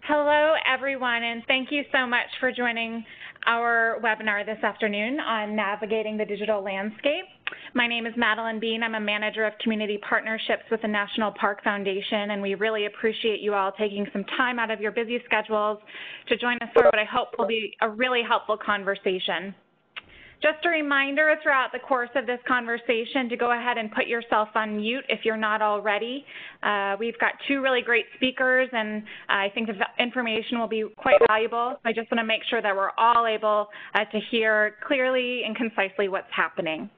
Hello, everyone, and thank you so much for joining our webinar this afternoon on navigating the digital landscape. My name is Madeline Bean. I'm a manager of community partnerships with the National Park Foundation, and we really appreciate you all taking some time out of your busy schedules to join us for what I hope will be a really helpful conversation. Just a reminder throughout the course of this conversation to go ahead and put yourself on mute if you're not already. We've got two really great speakers, and I think the information will be quite valuable. I just want to make sure that we're all able to hear clearly and concisely what's happening.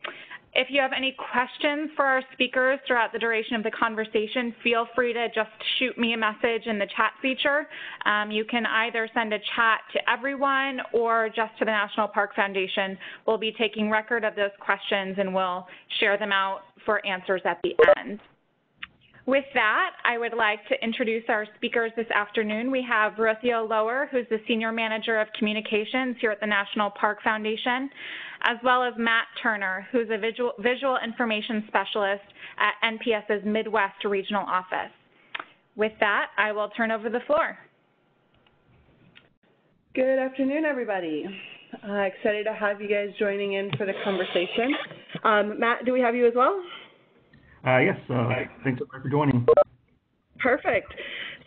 If you have any questions for our speakers throughout the duration of the conversation, feel free to just shoot me a message in the chat feature. You can either send a chat to everyone or just to the National Park Foundation. We'll be taking record of those questions and we'll share them out for answers at the end. With that, I would like to introduce our speakers this afternoon. We have Rocio Lower, who's the Senior Manager of Communications here at the National Park Foundation, as well as Matt Turner, who's a Visual Information Specialist at NPS's Midwest Regional Office. With that, I will turn over the floor. Good afternoon, everybody. Excited to have you guys joining in for the conversation. Matt, do we have you as well? Yes, thanks for joining. Perfect.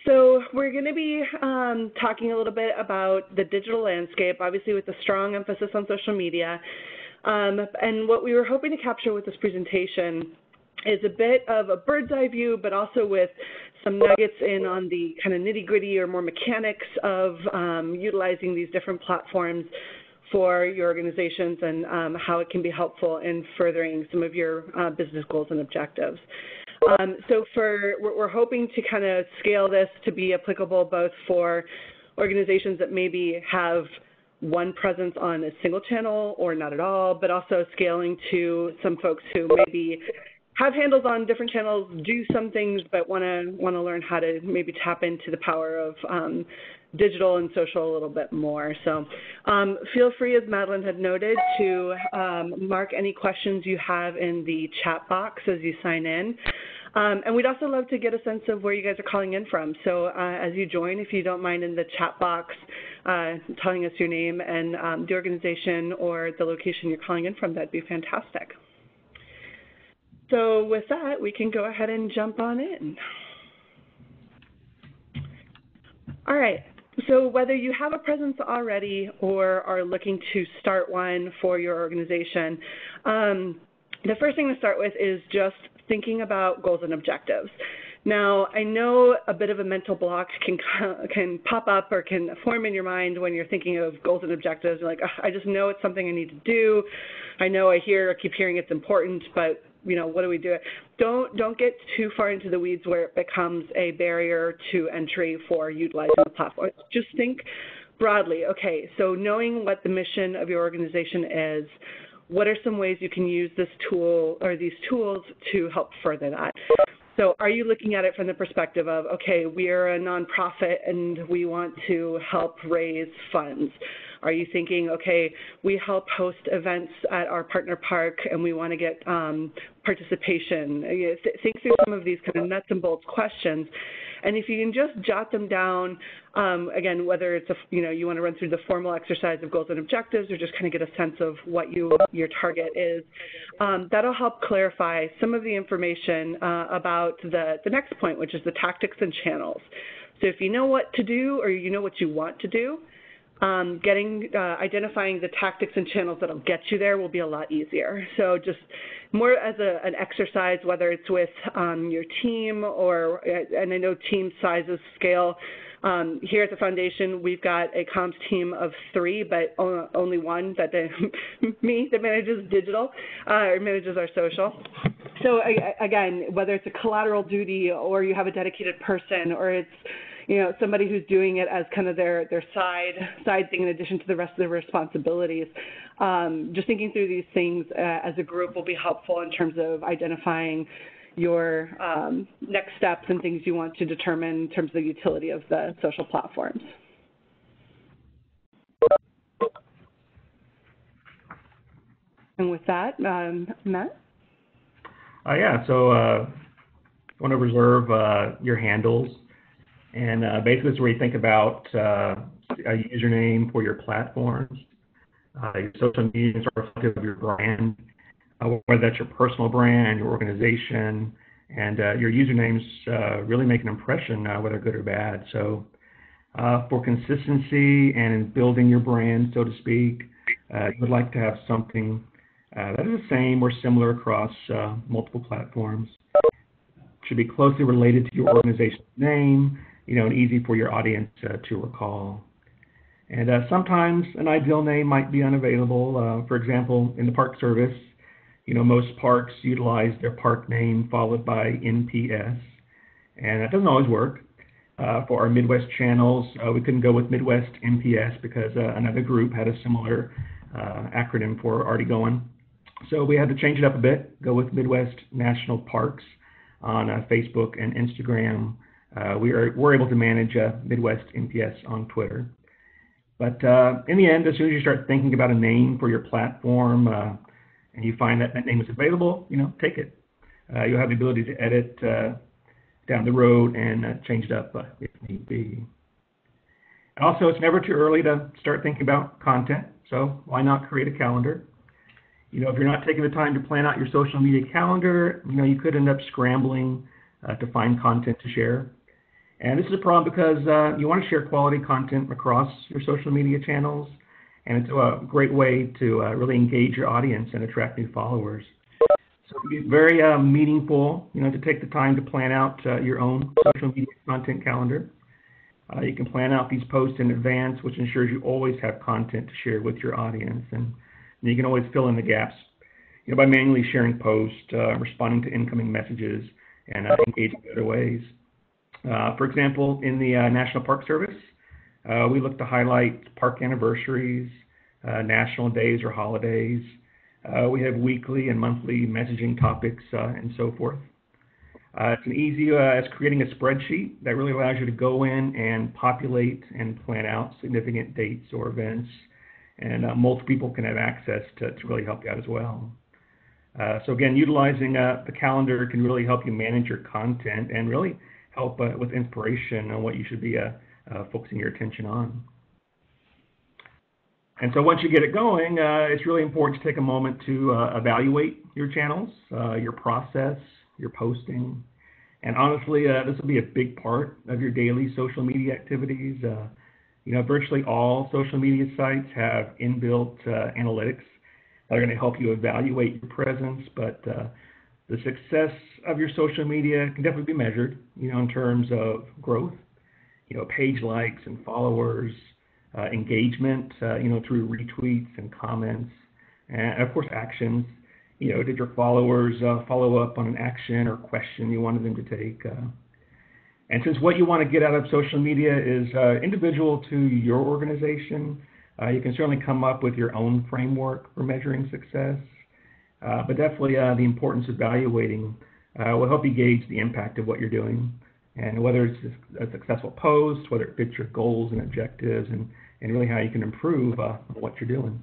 So we're going to be talking a little bit about the digital landscape, obviously with a strong emphasis on social media. And what we were hoping to capture with this presentation is a bit of a bird's eye view, but also with some nuggets in on the kind of nitty-gritty or more mechanics of utilizing these different platforms for your organizations and how it can be helpful in furthering some of your business goals and objectives. So we're hoping to kind of scale this to be applicable both for organizations that maybe have one presence on a single channel or not at all, but also scaling to some folks who maybe have handles on different channels, do some things, but want to learn how to maybe tap into the power of digital and social a little bit more. So feel free, as Madeline had noted, to mark any questions you have in the chat box as you sign in. And we'd also love to get a sense of where you guys are calling in from. So as you join, if you don't mind in the chat box telling us your name and the organization or the location you're calling in from, that'd be fantastic. So with that, we can go ahead and jump on in. All right. So whether you have a presence already or are looking to start one for your organization, the first thing to start with is just thinking about goals and objectives. Now, I know a bit of a mental block can pop up or can form in your mind when you're thinking of goals and objectives. You're like, I just know it's something I need to do. I know I keep hearing it's important, but what do we do? Don't get too far into the weeds where it becomes a barrier to entry for utilizing the platform. Just think broadly. Okay, so knowing what the mission of your organization is, what are some ways you can use this tool or these tools to help further that? So are you looking at it from the perspective of, okay, we are a nonprofit and we want to help raise funds? Are you thinking, okay, we help host events at our partner park and we want to get participation? Think through some of these kind of nuts and bolts questions. And if you can just jot them down, again, whether it's, you want to run through the formal exercise of goals and objectives or just kind of get a sense of what your target is, that'll help clarify some of the information about the next point, which is the tactics and channels. So if you know what to do or you know what you want to do, identifying the tactics and channels that'll get you there will be a lot easier. So just more as an exercise, whether it's with your team or, and I know team sizes scale. Here at the foundation, we've got a comms team of 3, but only one that manages digital or manages our social. So again, whether it's a collateral duty or you have a dedicated person or it's somebody who's doing it as kind of their side thing in addition to the rest of their responsibilities. Just thinking through these things as a group will be helpful in terms of identifying your next steps and things you want to determine in terms of the utility of the social platforms. And with that, Matt? Yeah, so want to reserve your handles And basically, it's where you think about a username for your platforms. Your social media is reflective of your brand, whether that's your personal brand, your organization, and your usernames really make an impression, whether good or bad. So for consistency and in building your brand, so to speak, you would like to have something that is the same or similar across multiple platforms. Should be closely related to your organization's name, and easy for your audience to recall. And sometimes an ideal name might be unavailable. For example, in the Park Service, most parks utilize their park name followed by NPS, and that doesn't always work. For our Midwest channels, we couldn't go with Midwest NPS because another group had a similar acronym for already going. So we had to change it up a bit, go with Midwest National Parks on Facebook and Instagram. We're able to manage Midwest NPS on Twitter. But in the end, as soon as you start thinking about a name for your platform and you find that name is available, take it. You'll have the ability to edit down the road and change it up if need be. And also, it's never too early to start thinking about content, so why not create a calendar? If you're not taking the time to plan out your social media calendar, you could end up scrambling to find content to share. And this is a problem because you want to share quality content across your social media channels, and it's a great way to really engage your audience and attract new followers. So it can be very meaningful, to take the time to plan out your own social media content calendar. You can plan out these posts in advance, which ensures you always have content to share with your audience, and you can always fill in the gaps, by manually sharing posts, responding to incoming messages, and engaging in other ways. For example, in the National Park Service, we look to highlight park anniversaries, national days or holidays. We have weekly and monthly messaging topics and so forth. It's as easy as creating a spreadsheet that really allows you to go in and populate and plan out significant dates or events, and multiple people can have access to really help you out as well. So again, utilizing the calendar can really help you manage your content and really help with inspiration on what you should be focusing your attention on. And so once you get it going, it's really important to take a moment to evaluate your channels, your process, your posting. And honestly, this will be a big part of your daily social media activities. Virtually all social media sites have inbuilt analytics that are going to help you evaluate your presence, but the success of your social media can definitely be measured, in terms of growth, page likes and followers, engagement, through retweets and comments, and of course actions. Did your followers follow up on an action or question you wanted them to take? And since what you want to get out of social media is individual to your organization, you can certainly come up with your own framework for measuring success. But definitely the importance of evaluating will help you gauge the impact of what you're doing, and whether it's a successful post, whether it fits your goals and objectives, and really how you can improve what you're doing.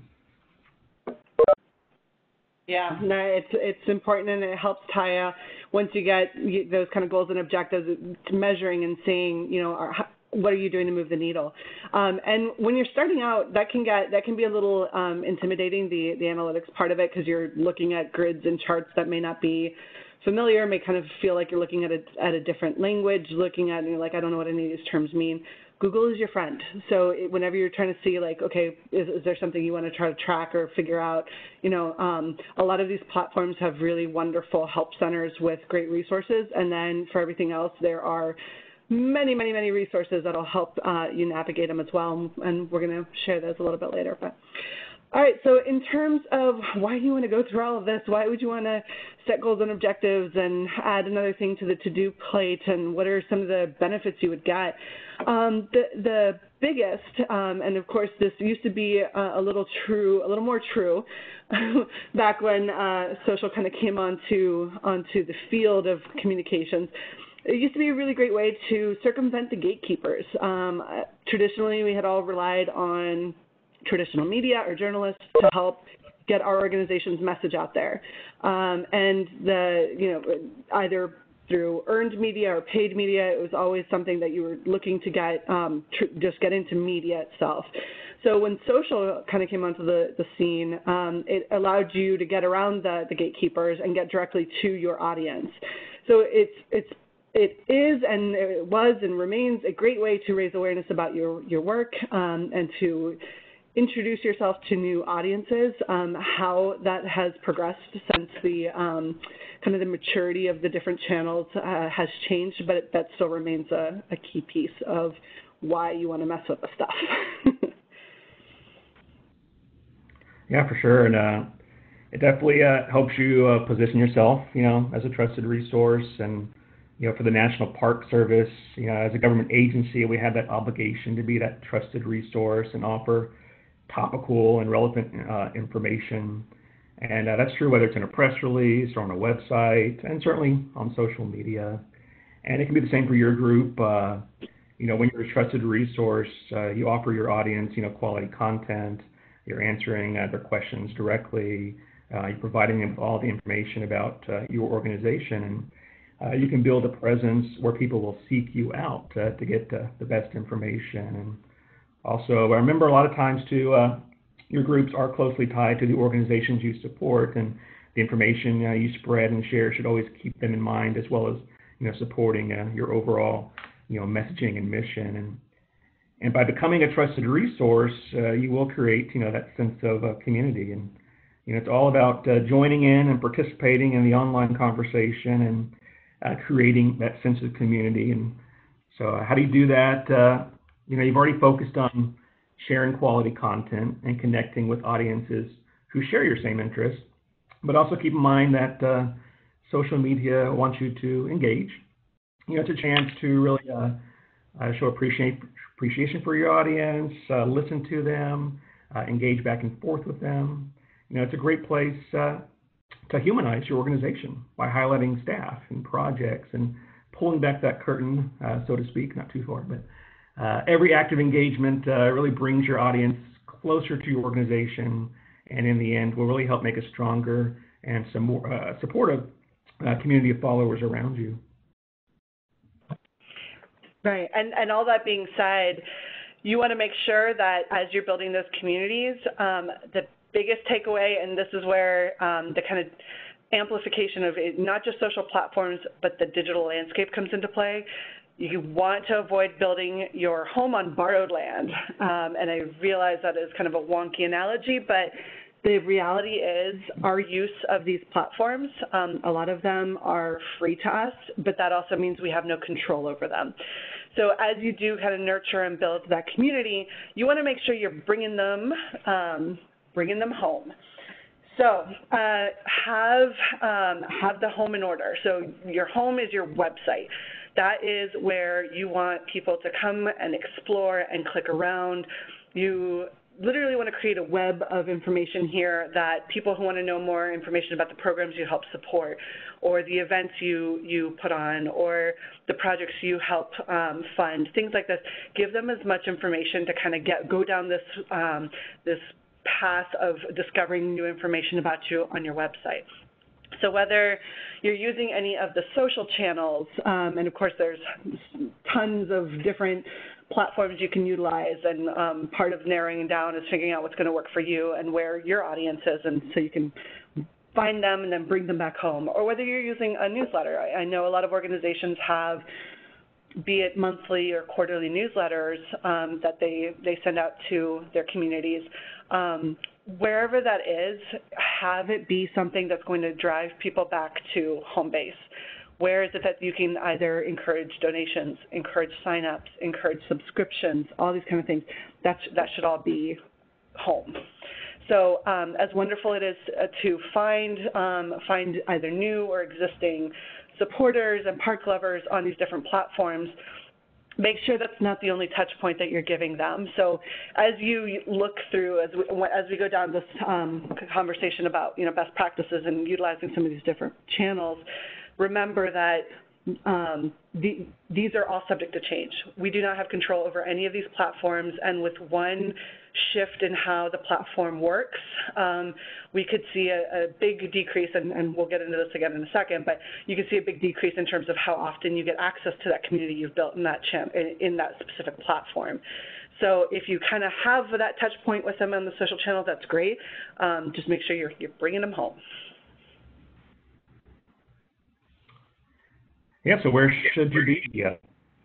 Yeah, no, it's important, and it helps tie once you get those kind of goals and objectives, measuring and seeing, what are you doing to move the needle. And when you're starting out, that can be a little intimidating, the analytics part of it, because you're looking at grids and charts that may not be familiar, may kind of feel like you're looking at a different language, looking at, and you're like, I don't know what any of these terms mean. Google is your friend. So whenever you're trying to see, like, okay, is there something you want to try to track or figure out, a lot of these platforms have really wonderful help centers with great resources. And then for everything else, there are many, many, many resources that will help you navigate them as well. And we're going to share those a little bit later. But all right, so in terms of why you want to go through all of this, why would you want to set goals and objectives and add another thing to the to-do plate, and what are some of the benefits you would get? The biggest, and of course this used to be a little more true back when social kind of came onto the field of communications. It used to be a really great way to circumvent the gatekeepers. Traditionally, we had all relied on traditional media or journalists to help get our organization's message out there, and either through earned media or paid media. It was always something that you were looking to get, just get into media itself. So when social kind of came onto the scene, it allowed you to get around the gatekeepers and get directly to your audience. So it is and it was and remains a great way to raise awareness about your work and to introduce yourself to new audiences. How that has progressed since the kind of the maturity of the different channels has changed, but that still remains a key piece of why you want to mess with the stuff. Yeah, for sure, and it definitely helps you position yourself, as a trusted resource. And for the National Park Service, as a government agency, we have that obligation to be that trusted resource and offer topical and relevant information. And that's true whether it's in a press release or on a website, and certainly on social media. And it can be the same for your group. When you're a trusted resource, you offer your audience, quality content. You're answering their questions directly. You're providing them with all the information about your organization. And you can build a presence where people will seek you out to get the best information. And also, I remember a lot of times, too, your groups are closely tied to the organizations you support, and the information you spread and share should always keep them in mind, as well as, supporting your overall, messaging and mission. And by becoming a trusted resource, you will create, that sense of community. And, it's all about joining in and participating in the online conversation and creating that sense of community. And so how do you do that? You've already focused on sharing quality content and connecting with audiences who share your same interests, but also keep in mind that social media wants you to engage. It's a chance to really show appreciation for your audience, listen to them, engage back and forth with them. It's a great place to humanize your organization by highlighting staff and projects and pulling back that curtain, so to speak, not too far, but every act of engagement really brings your audience closer to your organization, and in the end will really help make a stronger and some more supportive community of followers around you. Right, and all that being said, you want to make sure that as you're building those communities, the biggest takeaway, and this is where the kind of amplification of it, not just social platforms, but the digital landscape comes into play. You want to avoid building your home on borrowed land. And I realize that is kind of a wonky analogy, but the reality is our use of these platforms, a lot of them are free to us, but that also means we have no control over them. So as you do kind of nurture and build that community, you want to make sure you're bringing them home. So have the home in order. So your home is your website. That is where you want people to come and explore and click around. You literally want to create a web of information here that people who want to know more information about the programs you help support, or the events you put on, or the projects you help fund, things like this. Give them as much information to kind of go down this path of discovering new information about you on your website. So whether you're using any of the social channels, and of course there's tons of different platforms you can utilize, and part of narrowing down is figuring out what's going to work for you and where your audience is, and so you can find them and then bring them back home. Or whether you're using a newsletter. I know a lot of organizations have, be it monthly or quarterly newsletters that they send out to their communities. Wherever that is, have it be something that's going to drive people back to home base. Where is it that you can either encourage donations, encourage signups, encourage subscriptions, all these kind of things? That should all be home. So as wonderful it is to find either new or existing supporters and park lovers on these different platforms, make sure that's not the only touch point that you're giving them. So as you look through, as we go down this conversation about best practices and utilizing some of these different channels, remember that these are all subject to change. We do not have control over any of these platforms, and with one shift in how the platform works, we could see a big decrease, and we'll get into this again in a second, but you could see a big decrease in terms of how often you get access to that community you've built in that specific platform. So if you kind of have that touch point with them on the social channel, that's great. Just make sure you're bringing them home. Yeah, so where should you be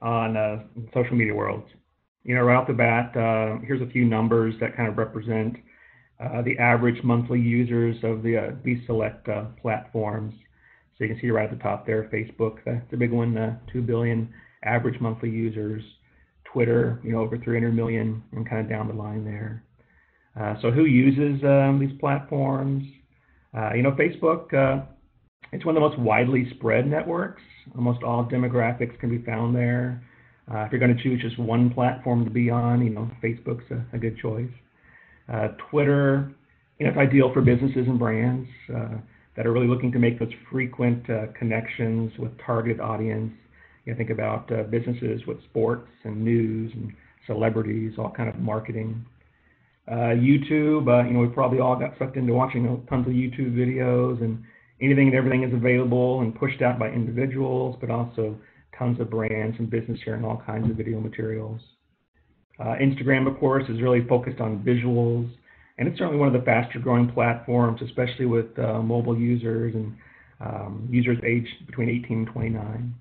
on social media worlds? You know, right off the bat, here's a few numbers that kind of represent the average monthly users of these select platforms. So you can see right at the top there, Facebook, the big one, 2 billion average monthly users. Twitter, you know, over 300 million, and kind of down the line there. So who uses these platforms? You know, Facebook, it's one of the most widely spread networks. Almost all demographics can be found there. If you're going to choose just one platform to be on, you know, Facebook's a good choice. Twitter, you know, it's ideal for businesses and brands that are really looking to make those frequent connections with targeted audience. You know, think about businesses with sports and news and celebrities, all kind of marketing. YouTube, you know, we probably all got sucked into watching tons of YouTube videos, and anything and everything is available and pushed out by individuals, but also tons of brands and business sharing all kinds of video materials. Instagram, of course, is really focused on visuals, and it's certainly one of the faster growing platforms, especially with mobile users and users aged between 18 and 29.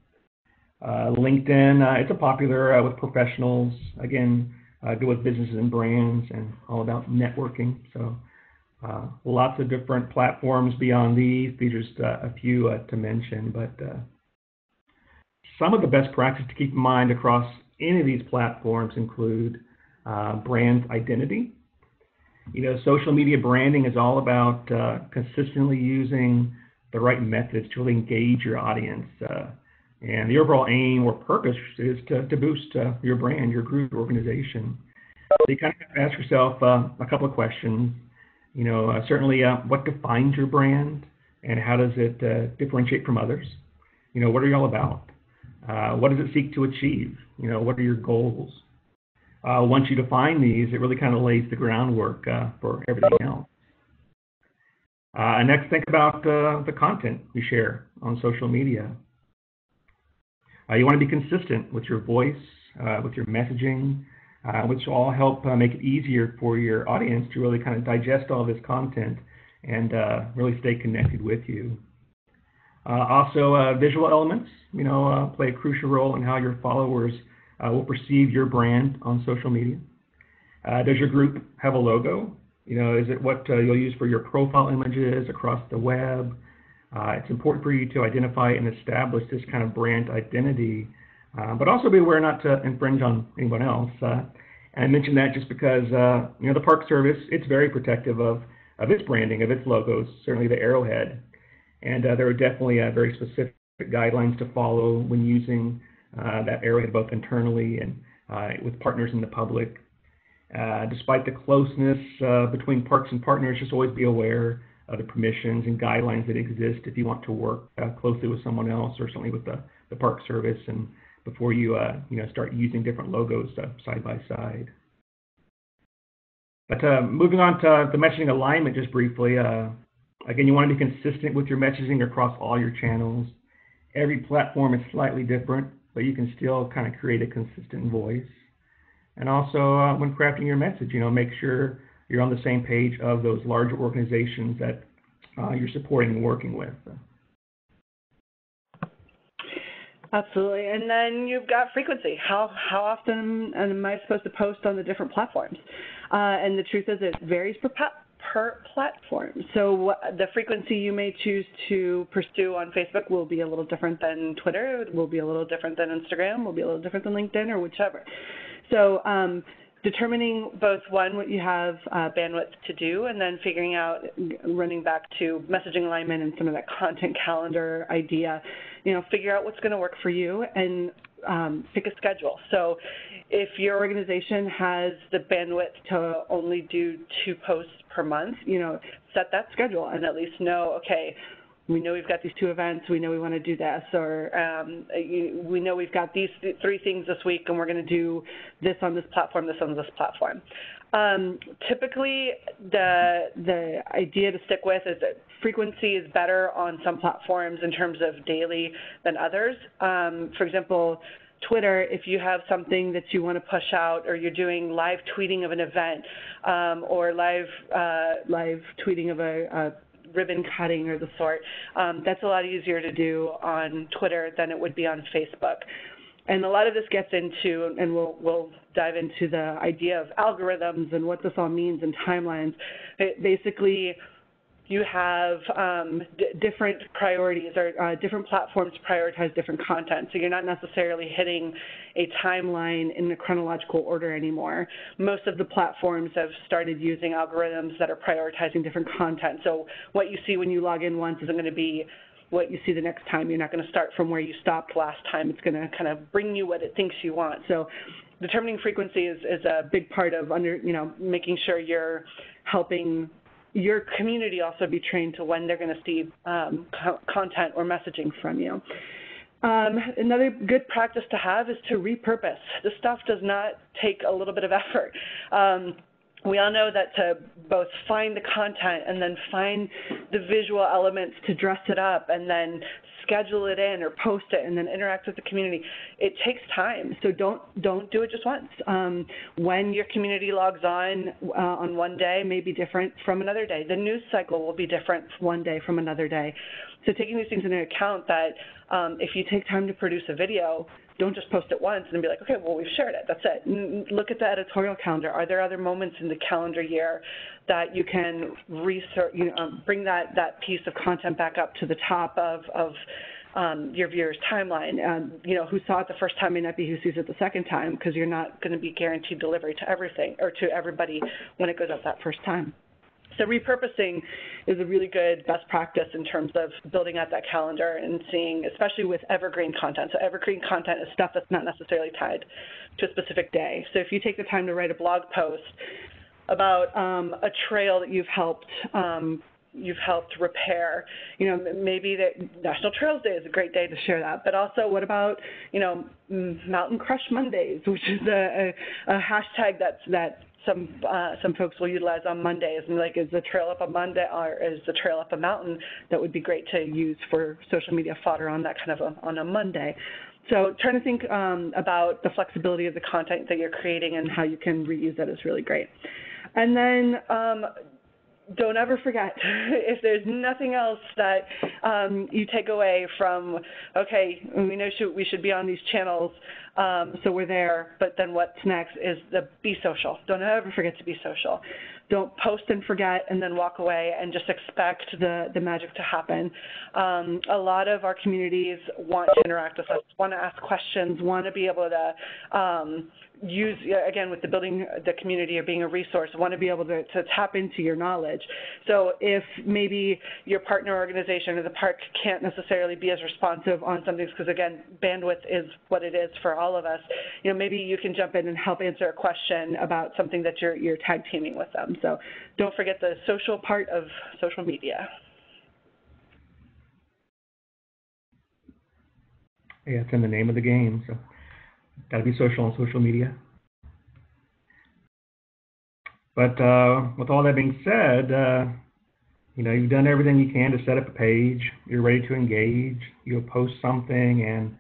LinkedIn, it's a popular with professionals, again, good with businesses and brands and all about networking. So lots of different platforms beyond these. These are just a few to mention, but some of the best practice to keep in mind across any of these platforms include brand identity. You know, social media branding is all about consistently using the right methods to really engage your audience. And the overall aim or purpose is to boost your brand, your group, your organization. So you kind of have to ask yourself a couple of questions. You know, certainly what defines your brand and how does it differentiate from others? You know, what are you all about? What does it seek to achieve? You know, what are your goals? Once you define these, it really kind of lays the groundwork for everything else. And next, think about the content you share on social media. You want to be consistent with your voice, with your messaging, which will all help make it easier for your audience to really kind of digest all this content and really stay connected with you. Also, visual elements, you know, play a crucial role in how your followers will perceive your brand on social media. Does your group have a logo? You know, is it what you'll use for your profile images across the web? It's important for you to identify and establish this kind of brand identity, but also be aware not to infringe on anyone else. And I mention that just because, you know, the Park Service, it's very protective of its branding, of its logos, certainly the arrowhead. And there are definitely very specific guidelines to follow when using that arrowhead both internally and with partners in the public. Despite the closeness between parks and partners, just always be aware of the permissions and guidelines that exist if you want to work closely with someone else or certainly with the Park Service, and before you you know, start using different logos side by side. But moving on to the messaging alignment just briefly, again, you want to be consistent with your messaging across all your channels. Every platform is slightly different, but you can still kind of create a consistent voice. And also, when crafting your message, you know, make sure you're on the same page of those larger organizations that you're supporting and working with. Absolutely. And then you've got frequency. How often am I supposed to post on the different platforms? And the truth is it varies per platform. So the frequency you may choose to pursue on Facebook will be a little different than Twitter, will be a little different than Instagram, will be a little different than LinkedIn, or whichever. So determining both, one, what you have bandwidth to do, and then figuring out, running back to messaging alignment and some of that content calendar idea, you know, figure out what's going to work for you and pick a schedule. So if your organization has the bandwidth to only do 2 posts per month, you know, set that schedule and at least know, okay, we know we've got these 2 events, we know we want to do this, or we know we've got these 3 things this week and we're going to do this on this platform, this on this platform. Typically, the idea to stick with is that frequency is better on some platforms in terms of daily than others. For example, Twitter, if you have something that you want to push out, or you're doing live tweeting of an event, or live tweeting of a ribbon cutting or the sort, that's a lot easier to do on Twitter than it would be on Facebook. And a lot of this gets into, and we'll dive into the idea of algorithms and what this all means and timelines. Basically, you have different priorities, or different platforms prioritize different content. So you're not necessarily hitting a timeline in the chronological order anymore. Most of the platforms have started using algorithms that are prioritizing different content. So what you see when you log in once isn't going to be what you see the next time. You're not going to start from where you stopped last time. It's going to kind of bring you what it thinks you want. So determining frequency is a big part of making sure you're helping your community also be trained to when they're going to see content or messaging from you. Another good practice to have is to repurpose. This stuff does not take a little bit of effort. We all know that to both find the content and then find the visual elements to dress it up and then schedule it in or post it and then interact with the community, it takes time. So don't do it just once. When your community logs on one day may be different from another day. The news cycle will be different one day from another day. So taking these things into account, that if you take time to produce a video, don't just post it once and be like, okay, well, we've shared it, that's it. Look at the editorial calendar. Are there other moments in the calendar year that you can research, bring that piece of content back up to the top of your viewer's timeline? Who saw it the first time may not be who sees it the second time, because you're not going to be guaranteed delivery to everything or to everybody when it goes up that first time. So repurposing is a really good best practice in terms of building out that calendar and seeing, especially with evergreen content. So evergreen content is stuff that's not necessarily tied to a specific day. So if you take the time to write a blog post about a trail that you've helped repair, maybe that National Trails Day is a great day to share that. But also, what about, Mountain Crush Mondays, which is a hashtag that some folks will utilize on Mondays, and like, is the trail up a Monday, or is the trail up a mountain? That would be great to use for social media fodder on that kind of on a Monday. So trying to think about the flexibility of the content that you're creating and how you can reuse that is really great. And then don't ever forget, if there's nothing else that you take away from, okay, we know we should be on these channels, so we're there, but then what's next is be social. Don't ever forget to be social. Don't post and forget and then walk away and just expect the magic to happen. A lot of our communities want to interact with us, want to ask questions, want to be able to use, again, with the building the community or being a resource, want to be able to tap into your knowledge. So if maybe your partner organization or the park can't necessarily be as responsive on some things, because again, bandwidth is what it is for all of us, maybe you can jump in and help answer a question about something that you're tag teaming with them. So don't forget the social part of social media. Yeah, it's in the name of the game, so got to be social on social media. But with all that being said, you've done everything you can to set up a page. You're ready to engage. You'll post something, and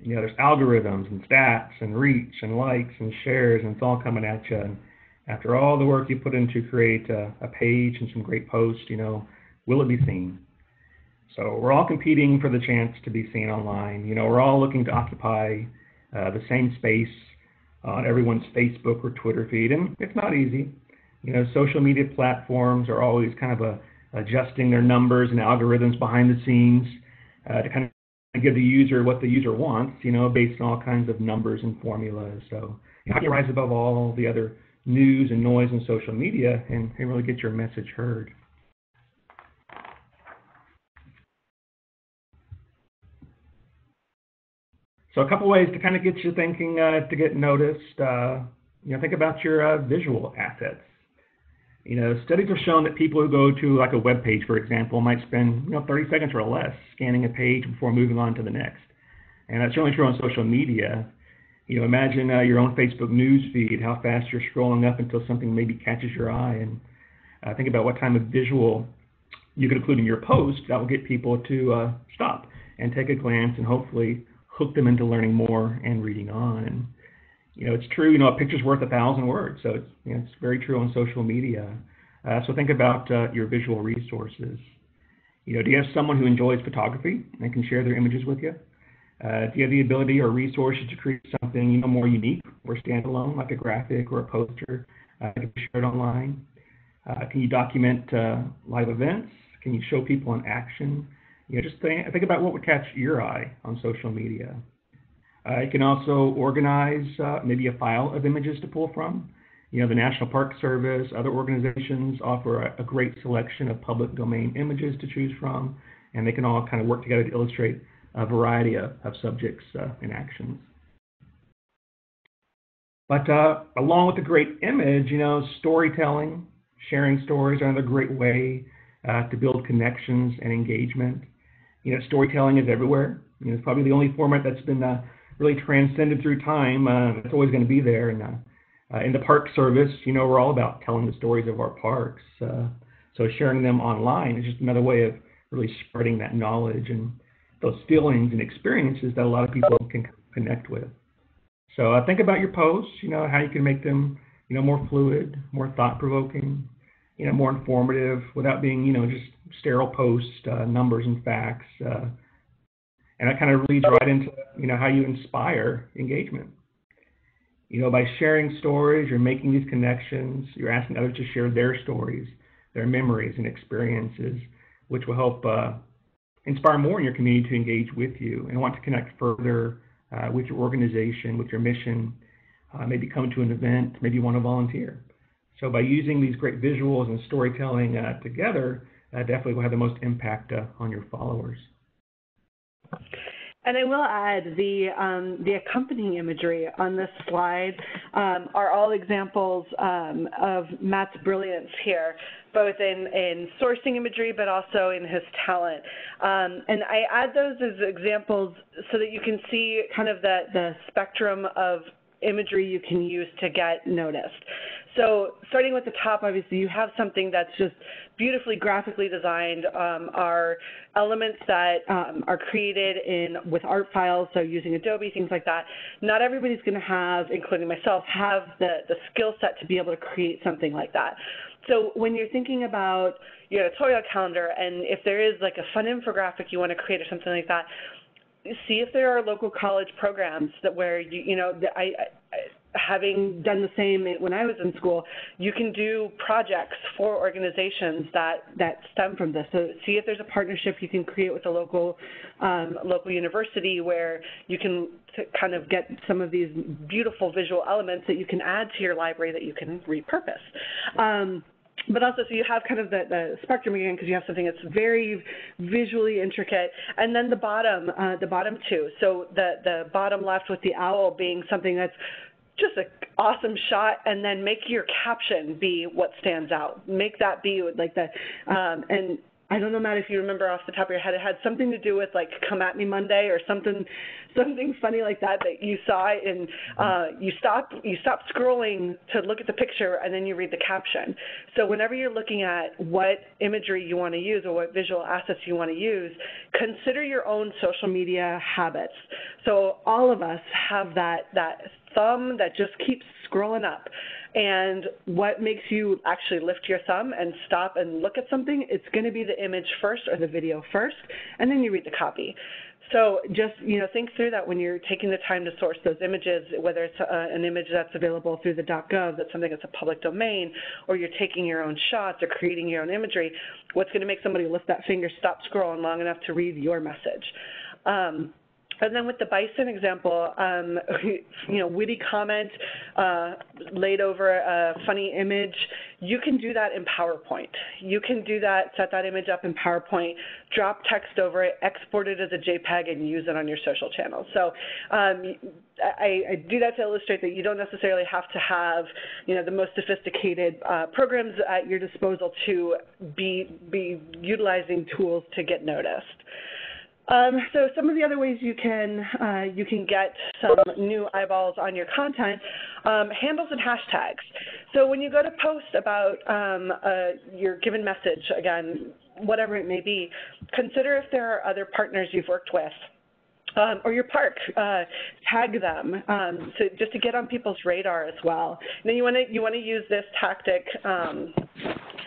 there's algorithms and stats and reach and likes and shares, and it's all coming at you. And after all the work you put in to create a page and some great posts, will it be seen? So we're all competing for the chance to be seen online. We're all looking to occupy the same space on everyone's Facebook or Twitter feed, and it's not easy. Social media platforms are always kind of adjusting their numbers and algorithms behind the scenes to kind of give the user what the user wants, based on all kinds of numbers and formulas. So how can you rise above all the other news and noise in social media and really get your message heard? So a couple ways to kind of get you thinking to get noticed. Think about your visual assets. Studies have shown that people who go to like a web page, for example, might spend 30 seconds or less scanning a page before moving on to the next. And that's certainly true on social media. Imagine your own Facebook news feed, how fast you're scrolling up until something maybe catches your eye. And think about what kind of visual you could include in your post that will get people to stop and take a glance and hopefully hook them into learning more and reading on. And it's true, a picture's worth 1,000 words, so it's very true on social media. So think about your visual resources. Do you have someone who enjoys photography and can share their images with you? Do you have the ability or resources to create something more unique or standalone, like a graphic or a poster that can be shared online? Can you document live events? Can you show people in action? Just think about what would catch your eye on social media. You can also organize maybe a file of images to pull from. The National Park Service, other organizations offer a great selection of public domain images to choose from, and they can all kind of work together to illustrate a variety of subjects and actions. But along with the great image, storytelling, sharing stories are another great way to build connections and engagement. Storytelling is everywhere. It's probably the only format that's been really transcended through time. It's always going to be there. And in the Park Service, we're all about telling the stories of our parks. So sharing them online is just another way of really spreading that knowledge and those feelings and experiences that a lot of people can connect with. So think about your posts, how you can make them, more fluid, more thought-provoking, more informative without being, just sterile posts, numbers and facts. And that kind of leads right into, how you inspire engagement. By sharing stories, you're making these connections, you're asking others to share their stories, their memories and experiences, which will help inspire more in your community to engage with you and want to connect further with your organization, with your mission, maybe come to an event, maybe you want to volunteer. So by using these great visuals and storytelling together, definitely will have the most impact on your followers. And I will add the accompanying imagery on this slide are all examples of Matt's brilliance here, both in sourcing imagery but also in his talent. And I add those as examples so that you can see kind of the spectrum of imagery you can use to get noticed. So starting with the top, obviously, you have something that's just beautifully graphically designed, are elements that are created with art files, so using Adobe, things like that. Not everybody's going to have, including myself, have the skill set to be able to create something like that. So when you're thinking about your editorial calendar, and if there is like a fun infographic you want to create or something like that, see if there are local college programs that where having done the same when I was in school, you can do projects for organizations that stem from this. So see if there's a partnership you can create with a local university where you can kind of get some of these beautiful visual elements that you can add to your library that you can repurpose. But also, so you have kind of the spectrum again, because you have something that's very visually intricate, and then the bottom two. So the bottom left with the owl being something that's just an awesome shot, and then make your caption be what stands out. Make that be like the, and I don't know, Matt, if you remember off the top of your head, it had something to do with like "Come at Me Monday" or something funny like that you saw, and you stop scrolling to look at the picture, and then you read the caption. So whenever you're looking at what imagery you want to use or what visual assets you want to use, consider your own social media habits. So all of us have that thumb that just keeps scrolling up. And what makes you actually lift your thumb and stop and look at something? It's going to be the image first or the video first, and then you read the copy. So just, think through that when you're taking the time to source those images, whether it's an image that's available through the .gov, that's something that's a public domain, or you're taking your own shots or creating your own imagery, what's going to make somebody lift that finger, stop scrolling long enough to read your message? And then with the bison example, witty comment laid over a funny image, you can do that in PowerPoint. You can do that, set that image up in PowerPoint, drop text over it, export it as a JPEG, and use it on your social channels. So I do that to illustrate that you don't necessarily have to have, the most sophisticated programs at your disposal to be utilizing tools to get noticed. So some of the other ways you can get some new eyeballs on your content, handles and hashtags. So when you go to post about your given message, again, whatever it may be, consider if there are other partners you've worked with. Or your park, tag them, so just to get on people's radar as well. And then you want to use this tactic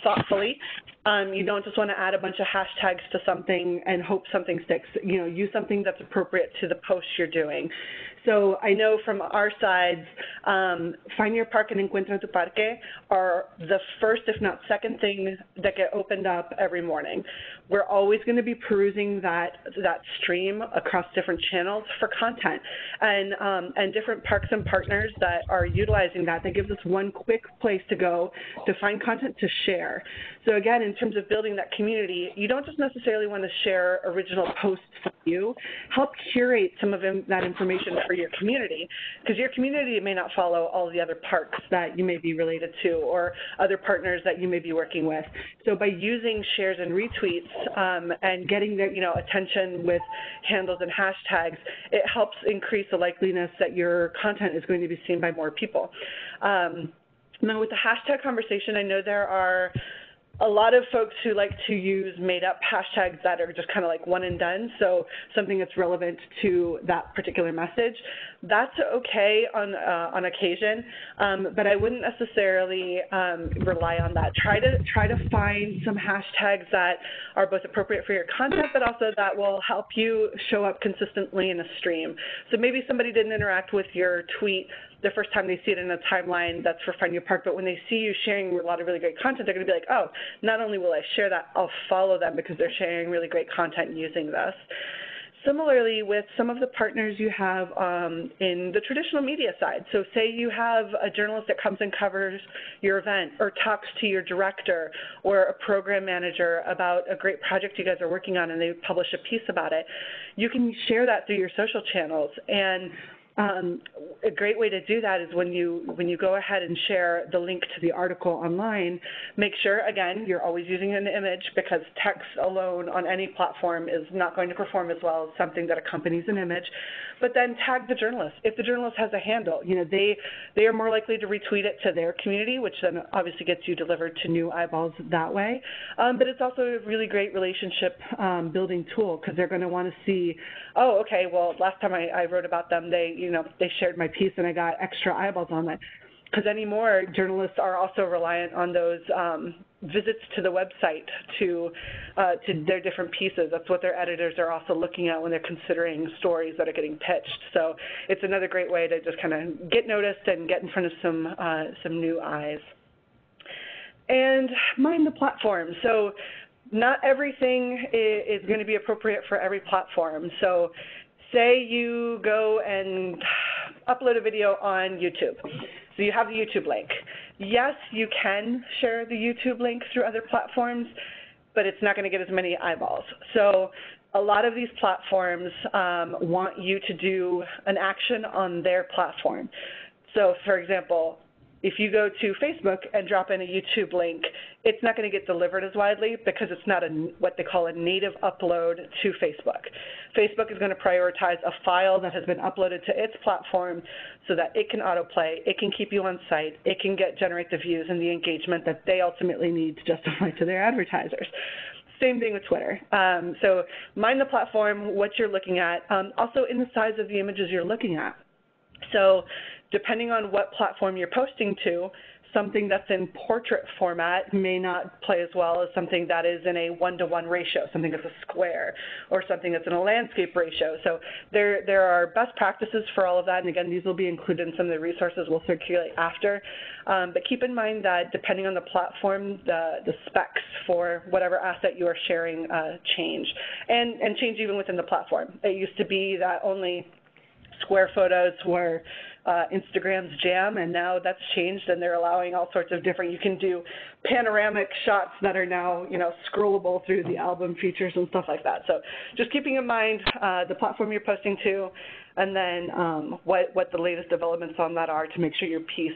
thoughtfully. You don't just want to add a bunch of hashtags to something and hope something sticks. Use something that's appropriate to the post you're doing. So I know from our sides, Find Your Park and Encuentra tu Parque are the first, if not second thing that get opened up every morning. We're always going to be perusing that stream across different channels for content and different parks and partners that are utilizing that. That gives us one quick place to go to find content to share. So again, in terms of building that community, you don't just necessarily want to share original posts from you. Help curate some of that information for your community, because your community may not follow all the other parks that you may be related to or other partners that you may be working with. So by using shares and retweets and getting their attention with handles and hashtags, it helps increase the likeliness that your content is going to be seen by more people. Now with the hashtag conversation, I know there are a lot of folks who like to use made-up hashtags that are just kind of like one and done, so something that's relevant to that particular message. That's okay on occasion, but I wouldn't necessarily rely on that. Try to find some hashtags that are both appropriate for your content, but also that will help you show up consistently in a stream. So maybe somebody didn't interact with your tweet the first time they see it in a timeline that's for Find Your Park, but when they see you sharing a lot of really great content, they're going to be like, oh, not only will I share that, I'll follow them because they're sharing really great content using this. Similarly, with some of the partners you have in the traditional media side, so say you have a journalist that comes and covers your event or talks to your director or a program manager about a great project you guys are working on and they publish a piece about it, you can share that through your social channels. And a great way to do that is when you go ahead and share the link to the article online, make sure, again, you're always using an image because text alone on any platform is not going to perform as well as something that accompanies an image. But then tag the journalist. If the journalist has a handle, they are more likely to retweet it to their community, which then obviously gets you delivered to new eyeballs that way. But it's also a really great relationship building tool because they're going to want to see, oh, okay, well, last time I wrote about them, they shared my piece and I got extra eyeballs on it. Because anymore, journalists are also reliant on those visits to the website to their different pieces. That's what their editors are also looking at when they're considering stories that are getting pitched. So it's another great way to just kind of get noticed and get in front of some new eyes. And mind the platform. So not everything is going to be appropriate for every platform. So say you go and upload a video on YouTube. So you have the YouTube link. Yes, you can share the YouTube link through other platforms, but it's not going to get as many eyeballs. So a lot of these platforms want you to do an action on their platform. So for example, if you go to Facebook and drop in a YouTube link, it's not going to get delivered as widely because it's not what they call a native upload to Facebook. Facebook is going to prioritize a file that has been uploaded to its platform so that it can autoplay, it can keep you on site, it can generate the views and the engagement that they ultimately need to justify to their advertisers. Same thing with Twitter. So mind the platform, what you're looking at, also in the size of the images you're looking at. So depending on what platform you're posting to, something that's in portrait format may not play as well as something that is in a 1-to-1 ratio, something that's a square, or something that's in a landscape ratio. So there are best practices for all of that, and again, these will be included in some of the resources we'll circulate after. But keep in mind that depending on the platform, the specs for whatever asset you are sharing change, and change even within the platform. It used to be that only square photos were Instagram's jam, and now that's changed, and they're allowing all sorts of different, you can do panoramic shots that are now, scrollable through the album features and stuff like that. So just keeping in mind the platform you're posting to, and then what the latest developments on that are to make sure your piece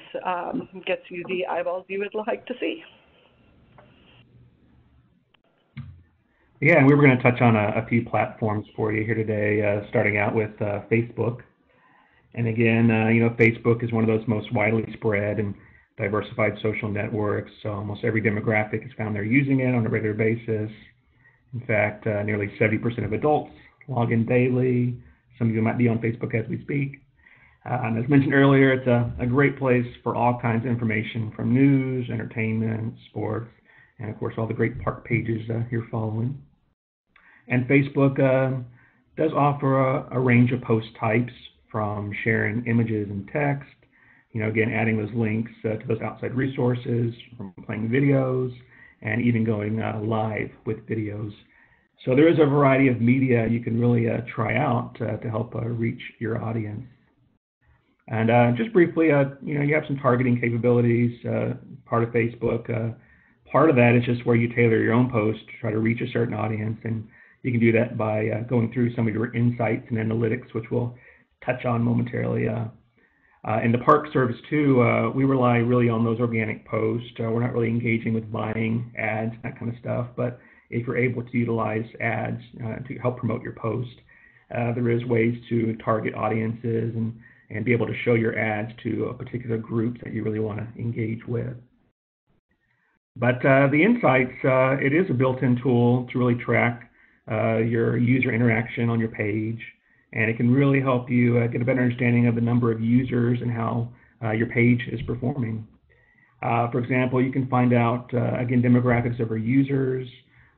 gets you the eyeballs you would like to see. Yeah, and we were going to touch on a few platforms for you here today, starting out with Facebook. And again, Facebook is one of those most widely spread and diversified social networks. So almost every demographic is found there using it on a regular basis. In fact, nearly 70% of adults log in daily. Some of you might be on Facebook as we speak. And as mentioned earlier, it's a great place for all kinds of information from news, entertainment, sports, and of course all the great park pages you're following. And Facebook does offer a range of post types, from sharing images and text, again, adding those links to those outside resources, from playing videos, and even going live with videos. So there is a variety of media you can really try out to help reach your audience. And just briefly, you have some targeting capabilities, part of Facebook. Part of that is just where you tailor your own post to try to reach a certain audience, and you can do that by going through some of your insights and analytics, which we'll touch on momentarily. In the park service too, we rely really on those organic posts. We're not really engaging with buying ads, that kind of stuff, but if you're able to utilize ads to help promote your post, there is ways to target audiences and be able to show your ads to a particular group that you really want to engage with. But the Insights, it is a built-in tool to really track your user interaction on your page, and it can really help you get a better understanding of the number of users and how your page is performing. For example, you can find out, again, demographics of our users,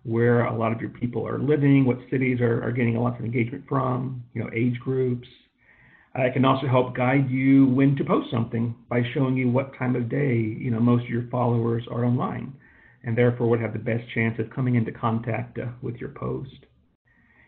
where a lot of your people are living, what cities are getting a lot of engagement from, age groups. It can also help guide you when to post something by showing you what time of day, most of your followers are online, and therefore would have the best chance of coming into contact with your post.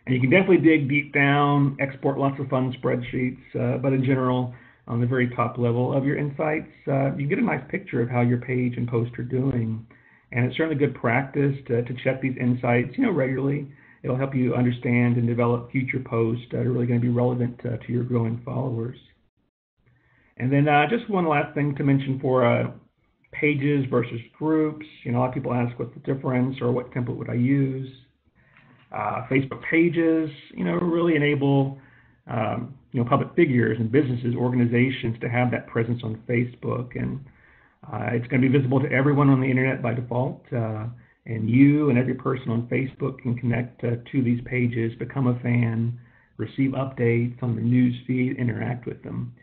And you can definitely dig deep down, export lots of fun spreadsheets, but in general, on the very top level of your Insights, you get a nice picture of how your page and post are doing. And it's certainly good practice to check these insights, regularly. It'll help you understand and develop future posts that are really going to be relevant to your growing followers. And then just one last thing to mention for pages versus groups. A lot of people ask what's the difference or what template would I use. Facebook pages, really enable, public figures and businesses, organizations to have that presence on Facebook, and it's going to be visible to everyone on the internet by default. And you and every person on Facebook can connect to these pages, become a fan, receive updates on the news feed, interact with them.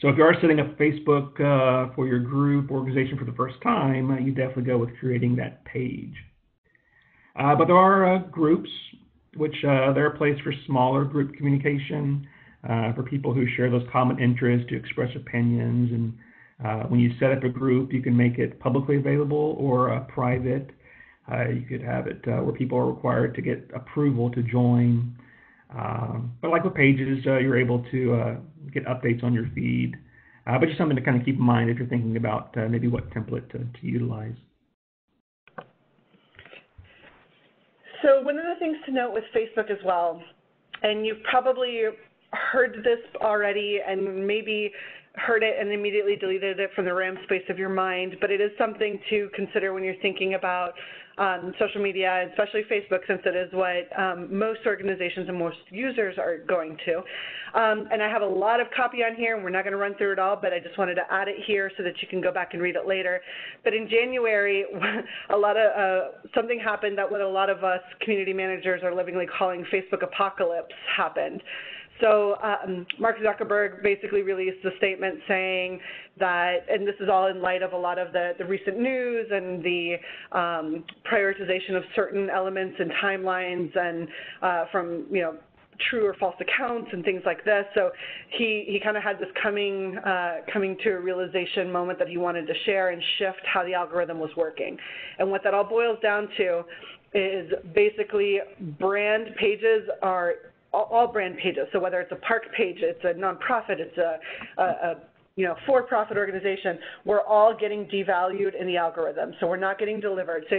So if you are setting up Facebook for your group, organization for the first time, you definitely go with creating that page. But there are groups, which they're a place for smaller group communication, for people who share those common interests, to express opinions. And when you set up a group, you can make it publicly available or private. You could have it where people are required to get approval to join. But like with pages, you're able to get updates on your feed. But just something to kind of keep in mind if you're thinking about maybe what template to utilize. So one of the things to note with Facebook as well, and you've probably heard this already and maybe heard it and immediately deleted it from the RAM space of your mind, but it is something to consider when you're thinking about social media, especially Facebook, since it is what most organizations and most users are going to. And I have a lot of copy on here, and we're not going to run through it all, but I just wanted to add it here so that you can go back and read it later. But in January, something happened that what a lot of us community managers are livingly calling Facebook apocalypse happened. So Mark Zuckerberg basically released a statement saying that, and this is all in light of a lot of the recent news and the prioritization of certain elements and timelines and from, true or false accounts and things like this. So he kind of had this coming to a realization moment that he wanted to share and shift how the algorithm was working. And what that all boils down to is basically brand pages are all brand pages. So whether it's a park page, it's a nonprofit, it's a for-profit organization, we're all getting devalued in the algorithm. So we're not getting delivered. So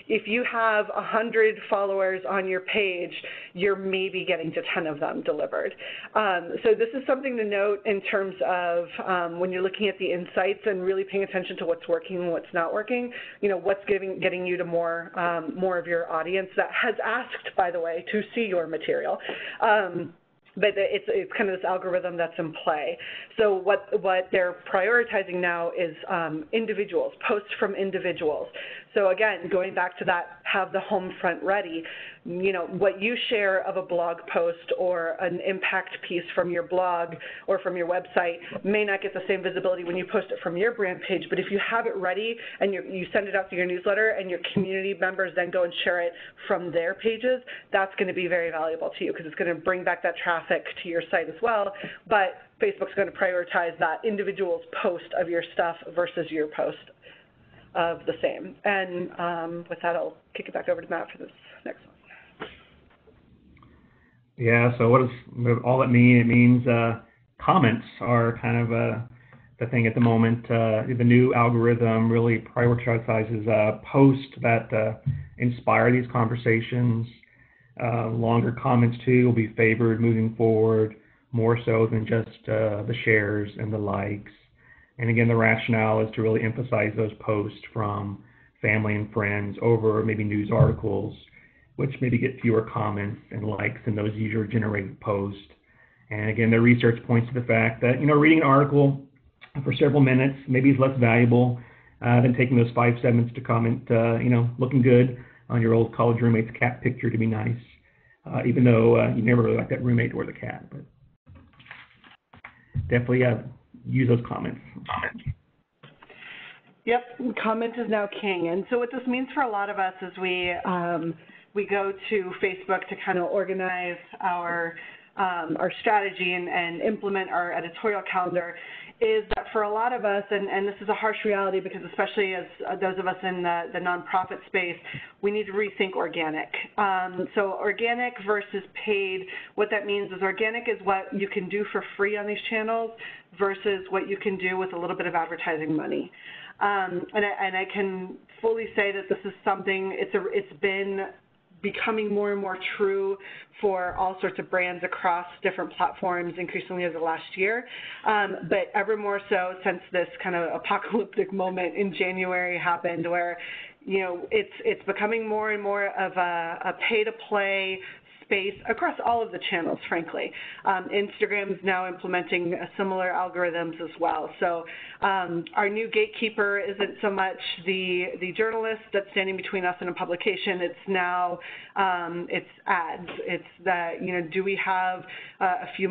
if you have 100 followers on your page, you're maybe getting to 10 of them delivered. So this is something to note in terms of when you're looking at the insights and really paying attention to what's working and what's not working. What's getting you to more of your audience that has asked, by the way, to see your material. But it's kind of this algorithm that's in play. So what they're prioritizing now is individuals, posts from individuals. So again, going back to that, have the home front ready. What you share of a blog post or an impact piece from your blog or from your website may not get the same visibility when you post it from your brand page, but if you have it ready and you send it out to your newsletter and your community members then go and share it from their pages, that's going to be very valuable to you because it's going to bring back that traffic to your site as well. But Facebook's going to prioritize that individual's post of your stuff versus your post of the same. And with that, I'll kick it back over to Matt for this next one. Yeah, so what does all that mean? It means comments are kind of the thing at the moment. The new algorithm really prioritizes posts that inspire these conversations. Longer comments, too, will be favored moving forward, more so than just the shares and the likes. And again, the rationale is to really emphasize those posts from family and friends over maybe news articles, which maybe get fewer comments and likes than those user-generated posts. And again, the research points to the fact that, reading an article for several minutes maybe is less valuable than taking those 5 minutes to comment, looking good on your old college roommate's cat picture to be nice, even though you never really liked that roommate or the cat. But definitely use those comments. Yep, comment is now king. And so what this means for a lot of us is we go to Facebook to kind of organize our strategy and implement our editorial calendar, is that for a lot of us, and this is a harsh reality because especially as those of us in the nonprofit space, we need to rethink organic. So organic versus paid, what that means is organic is what you can do for free on these channels versus what you can do with a little bit of advertising money. And I can fully say that this is something, it's been becoming more and more true for all sorts of brands across different platforms increasingly over the last year, but ever more so since this kind of apocalyptic moment in January happened where, it's becoming more and more of a pay-to-play space across all of the channels, frankly. Instagram is now implementing similar algorithms as well. So our new gatekeeper isn't so much the journalist that's standing between us and a publication. It's now it's ads. It's that do we have a few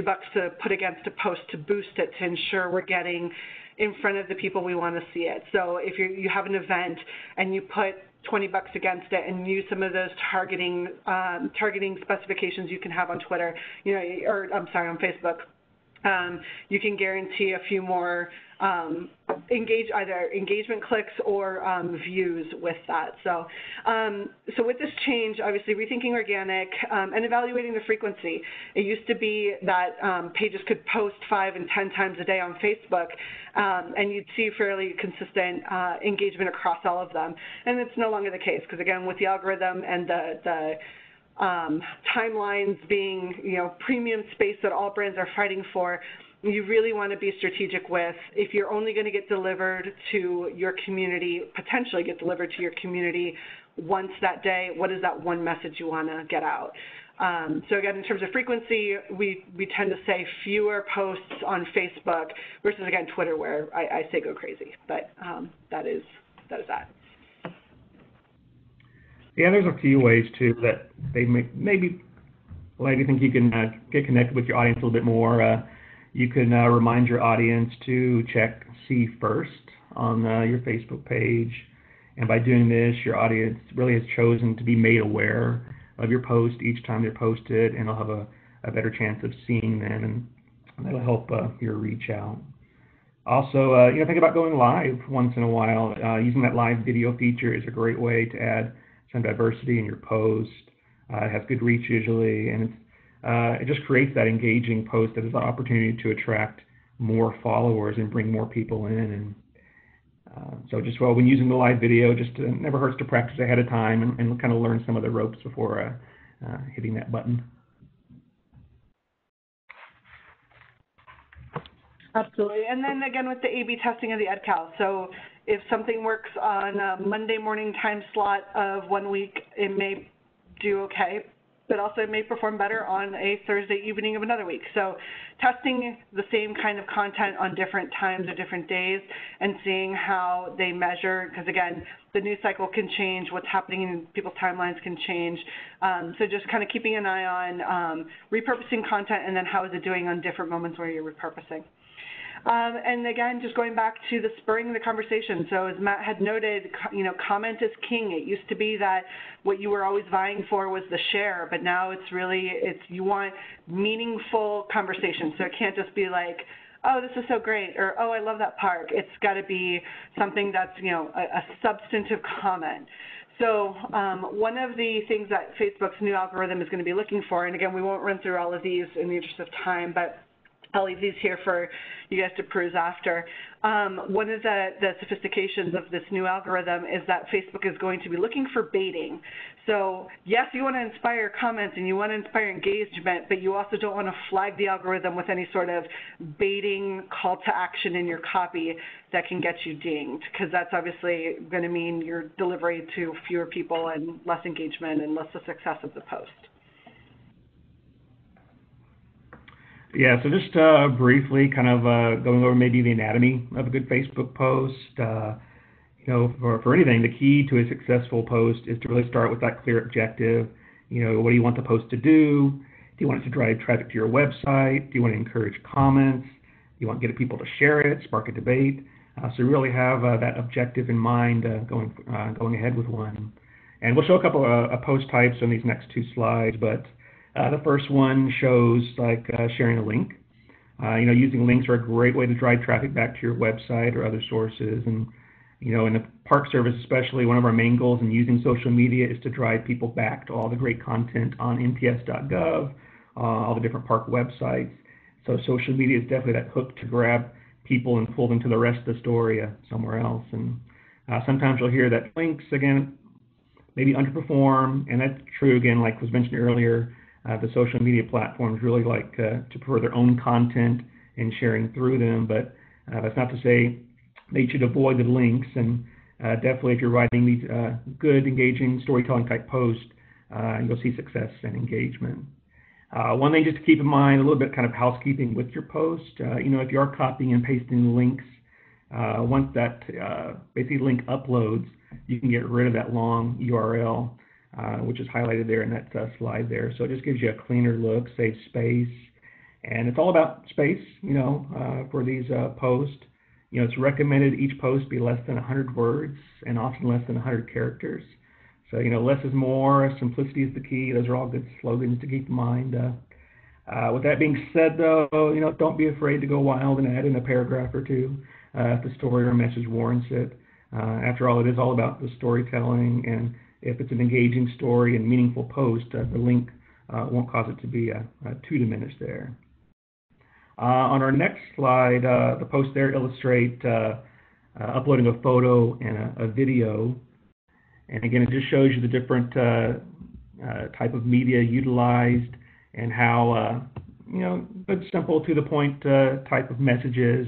bucks to put against a post to boost it to ensure we're getting in front of the people we want to see it. So if you have an event and you put $20 against it and use some of those targeting specifications you can have on Twitter, on Facebook. You can guarantee a few more either engagement clicks or views with that. So with this change, obviously rethinking organic and evaluating the frequency. It used to be that pages could post 5 and 10 times a day on Facebook, and you'd see fairly consistent engagement across all of them. And it's no longer the case because, again, with the algorithm and the timelines being, premium space that all brands are fighting for, you really want to be strategic with, if you're only going to get delivered to your community, potentially get delivered to your community once that day, what is that one message you want to get out? So again, in terms of frequency, we tend to say fewer posts on Facebook versus, again, Twitter, where I say go crazy. But that is that. Yeah, there's a few ways, too, that they maybe Well, I think you can get connected with your audience a little bit more. You can remind your audience to check See First on your Facebook page. And by doing this, your audience really has chosen to be made aware of your post each time they're posted, and they'll have a better chance of seeing them, and that'll help your reach out. Also, think about going live once in a while. Using that live video feature is a great way to add some diversity in your post. It has good reach usually, and it just creates that engaging post that is an opportunity to attract more followers and bring more people in. And so just when using the live video, just never hurts to practice ahead of time and kind of learn some of the ropes before hitting that button. Absolutely. And then again with the A/B testing of the EdCal. So if something works on a Monday morning time slot of 1 week, it may do okay, but also it may perform better on a Thursday evening of another week. So testing the same kind of content on different times or different days and seeing how they measure, because again, the news cycle can change, what's happening in people's timelines can change. So just kind of keeping an eye on repurposing content and then how is it doing on different moments where you're repurposing. And again, just going back to the spurring the conversation. So as Matt had noted, comment is king. It used to be that what you were always vying for was the share, but now you want meaningful conversation. So it can't just be like, oh, this is so great, or oh, I love that park. It's got to be something that's, a substantive comment. So one of the things that Facebook's new algorithm is going to be looking for, and again, we won't run through all of these in the interest of time, but I'll leave these here for you guys to peruse after. One of the sophistications of this new algorithm is that Facebook is going to be looking for baiting. So yes, you want to inspire comments and you want to inspire engagement, but you also don't want to flag the algorithm with any sort of baiting call to action in your copy that can get you dinged, because that's obviously going to mean your delivery to fewer people and less engagement and less the success of the post. Yeah, so just briefly kind of going over maybe the anatomy of a good Facebook post. For anything, the key to a successful post is to really start with that clear objective. What do you want the post to do? Do you want it to drive traffic to your website? Do you want to encourage comments? Do you want to get people to share it, spark a debate? So really have that objective in mind going ahead with one. And we'll show a couple of post types on these next two slides, but the first one shows sharing a link. Using links are a great way to drive traffic back to your website or other sources. And, in the Park Service especially, one of our main goals in using social media is to drive people back to all the great content on nps.gov, all the different park websites. So social media is definitely that hook to grab people and pull them to the rest of the story somewhere else. And sometimes you'll hear that links, again, maybe underperform, and that's true, again, like was mentioned earlier. The social media platforms really like to prefer their own content and sharing through them, but that's not to say they should avoid the links. And definitely, if you're writing these good, engaging storytelling type posts, you'll see success and engagement. One thing just to keep in mind, a little bit kind of housekeeping with your post. If you are copying and pasting links, once that basically link uploads, you can get rid of that long URL. Which is highlighted there in that slide there. So it just gives you a cleaner look, saves space. And it's all about space, for these posts. It's recommended each post be less than 100 words and often less than 100 characters. So, less is more, simplicity is the key. Those are all good slogans to keep in mind. With that being said, though, don't be afraid to go wild and add in a paragraph or two if the story or message warrants it. After all, it is all about the storytelling, and if it's an engaging story and meaningful post, the link won't cause it to be too diminished there. On our next slide, the posts there illustrate uploading a photo and a video. And again, it just shows you the different type of media utilized and how, good, simple, to the point type of messages.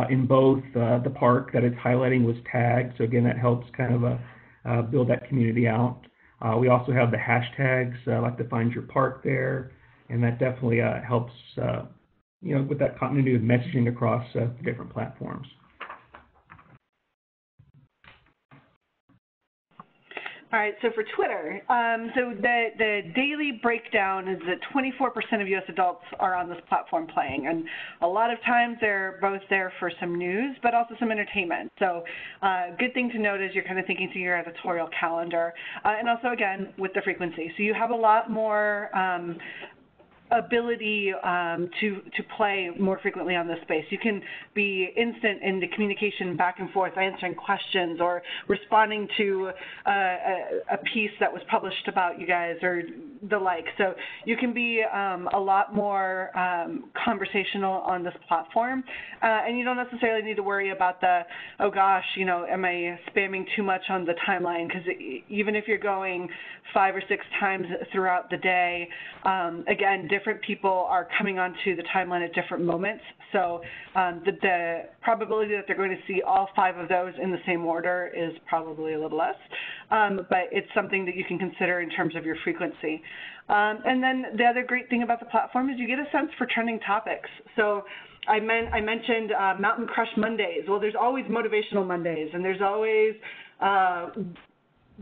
In both the park that it's highlighting was tagged. So again, that helps kind of build that community out. We also have the hashtags like to find your park there, and that definitely helps with that continuity of messaging across the different platforms. All right, so for Twitter, so the daily breakdown is that 24% of U.S. adults are on this platform playing, and a lot of times they're both there for some news, but also some entertainment. So good thing to note is you're kind of thinking through your editorial calendar, and also, again, with the frequency. So you have a lot more ability to play more frequently on this space. You can be instant in the communication back and forth, answering questions or responding to a piece that was published about you guys or the like. So you can be a lot more conversational on this platform, and you don't necessarily need to worry about the, oh gosh, you know, am I spamming too much on the timeline? Because even if you're going 5 or 6 times throughout the day, again, different people are coming onto the timeline at different moments. So the probability that they're going to see all 5 of those in the same order is probably a little less. But it's something that you can consider in terms of your frequency. And then the other great thing about the platform is you get a sense for trending topics. So I mentioned Mountain Crush Mondays. Well, there's always Motivational Mondays, and there's always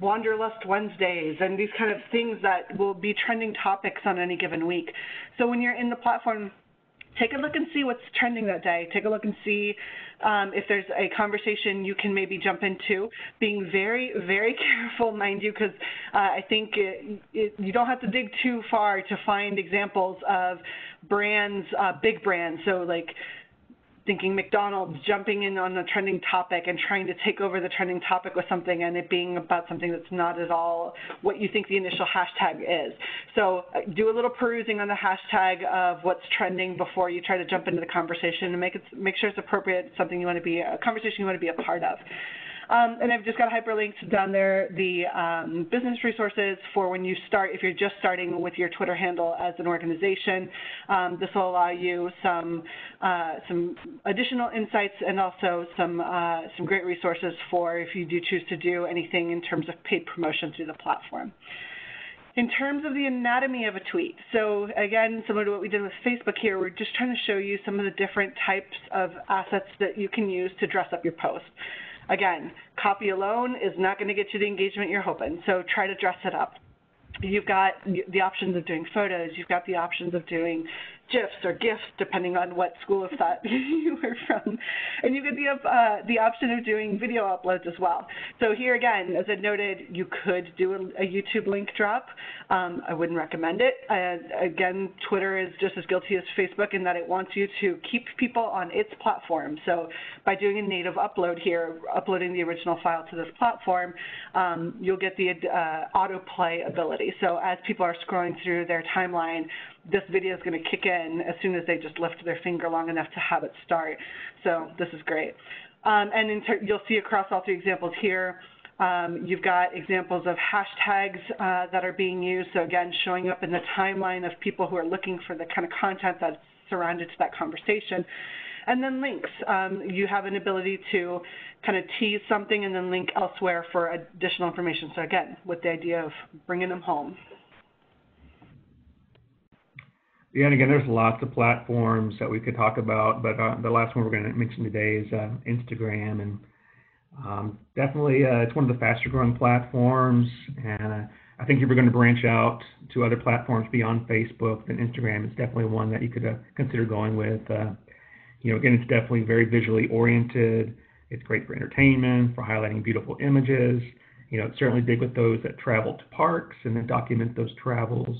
Wanderlust Wednesdays, and these kind of things that will be trending topics on any given week. So when you're in the platform, take a look and see what's trending that day. Take a look and see if there's a conversation you can maybe jump into, being very, very careful, mind you, because I think you don't have to dig too far to find examples of brands, big brands, so like thinking McDonald's jumping in on a trending topic and trying to take over the trending topic with something and it being about something that's not at all what you think the initial hashtag is. So do a little perusing on the hashtag of what's trending before you try to jump into the conversation and make sure it's appropriate, something you want to be, a conversation you want to be a part of. And I've just got hyperlinks down there, the business resources for when you start, if you're just starting with your Twitter handle as an organization. This will allow you some additional insights and also some great resources for if you do choose to do anything in terms of paid promotion through the platform. In terms of the anatomy of a tweet, so again, similar to what we did with Facebook here, we're just trying to show you some of the different types of assets that you can use to dress up your post. Again, copy alone is not going to get you the engagement you're hoping, so try to dress it up. You've got the options of doing photos. You've got the options of doing GIFs or GIFs, depending on what school of thought you were from. And you get the option of doing video uploads as well. So here again, as I noted, you could do a YouTube link drop. I wouldn't recommend it. Again, Twitter is just as guilty as Facebook in that it wants you to keep people on its platform. So by doing a native upload here, uploading the original file to this platform, you'll get the autoplay ability. So as people are scrolling through their timeline, this video is going to kick in as soon as they just lift their finger long enough to have it start. So this is great. And you'll see across all 3 examples here, you've got examples of hashtags that are being used. So again, showing up in the timeline of people who are looking for the kind of content that's surrounded to that conversation. And then links. You have an ability to kind of tease something and then link elsewhere for additional information. So again, with the idea of bringing them home. Yeah, and again, there's lots of platforms that we could talk about, but the last one we're going to mention today is Instagram, and definitely it's one of the faster growing platforms, and I think if you're going to branch out to other platforms beyond Facebook, then Instagram is definitely one that you could consider going with. You know, again, it's definitely very visually oriented. It's great for entertainment, for highlighting beautiful images. You know, it's certainly big with those that travel to parks and then document those travels.